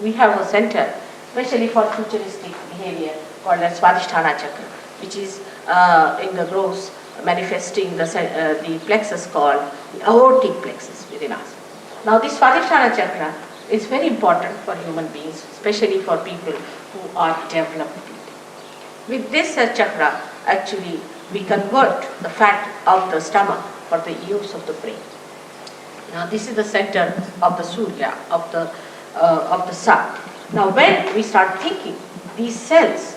we have a center, especially for futuristic behavior, called as Swadishthana Chakra, which is in the gross manifesting the plexus called the aortic plexus within us. Now this Swadhisthana Chakra is very important for human beings, especially for people who are developed people. With this chakra, actually, we convert the fat of the stomach for the use of the brain. Now this is the center of the Surya, of the sun. Now when we start thinking, these cells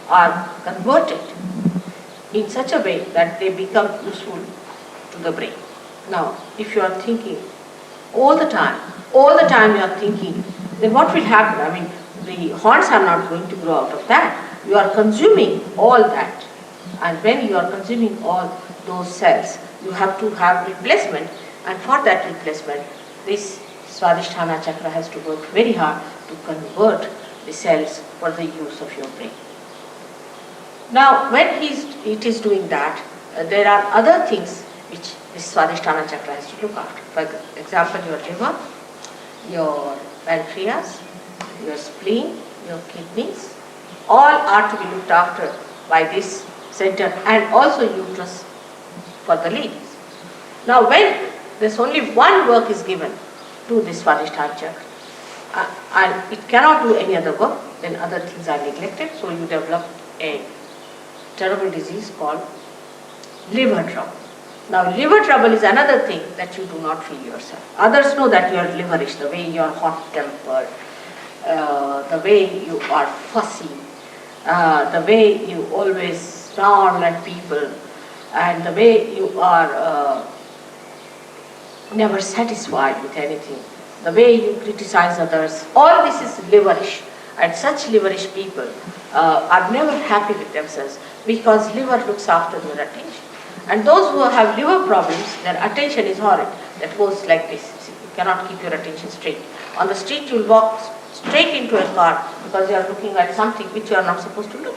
are converted in such a way that they become useful to the brain. Now, if you are thinking all the time you are thinking, then what will happen? I mean, the horns are not going to grow out of that. You are consuming all that. And when you are consuming all those cells, you have to have replacement. And for that replacement, this Swadhisthana Chakra has to work very hard to convert the cells for the use of your brain. Now, when it is doing that, there are other things which this Swadhisthana Chakra has to look after. For example, your liver, your pancreas, your spleen, your kidneys, all are to be looked after by this center, and also uterus for the ladies. Now, when there's only one work is given to this Swadhisthana Chakra, and it cannot do any other work, then other things are neglected, so you develop a terrible disease called liver trouble. Now, liver trouble is another thing that you do not feel yourself. Others know that you are liverish, the way you are hot-tempered, the way you are fussy, the way you always snarl at people, and the way you are never satisfied with anything, the way you criticize others. All this is liverish, and such liverish people are never happy with themselves, because liver looks after their attention. And those who have liver problems, their attention is horrid. That goes like this. See, you cannot keep your attention straight. On the street, you will walk straight into a car because you are looking at something which you are not supposed to look.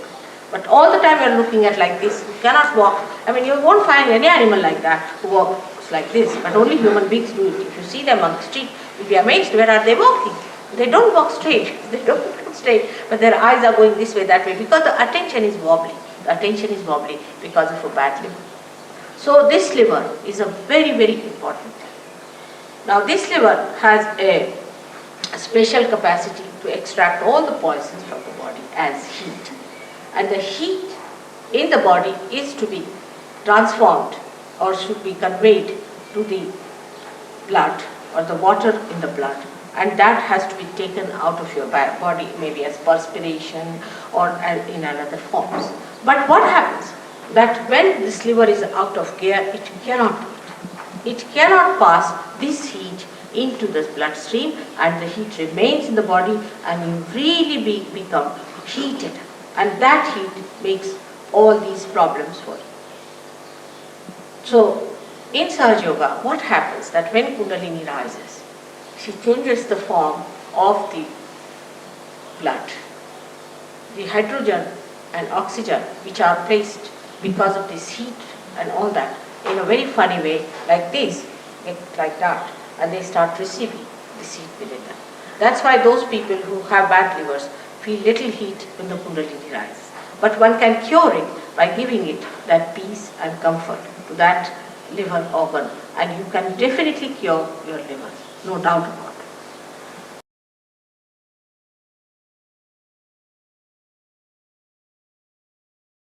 But all the time you are looking at like this, you cannot walk. I mean, you won't find any animal like that who walks like this, but only human beings do it. If you see them on the street, you'll be amazed, where are they walking? They don't walk straight. They don't walk straight, but their eyes are going this way, that way, because the attention is wobbly. The attention is wobbly because of a bad liver. So this liver is a very, very important thing. Now this liver has a special capacity to extract all the poisons from the body as heat. And the heat in the body is to be transformed or should be conveyed to the blood or the water in the blood. And that has to be taken out of your body, maybe as perspiration or in another forms. But what happens? That when this liver is out of gear, it cannot do it. It cannot pass this heat into the bloodstream, and the heat remains in the body, and you really become heated. And that heat makes all these problems for you. So, in Sahaja Yoga, what happens that when Kundalini rises, she changes the form of the blood. The hydrogen and oxygen which are placed because of this heat and all that, in a very funny way, like this, like that, and they start receiving this heat within them. That's why those people who have bad livers feel little heat when the Kundalini rises. But one can cure it by giving it that peace and comfort to that liver organ, and you can definitely cure your liver, no doubt about it.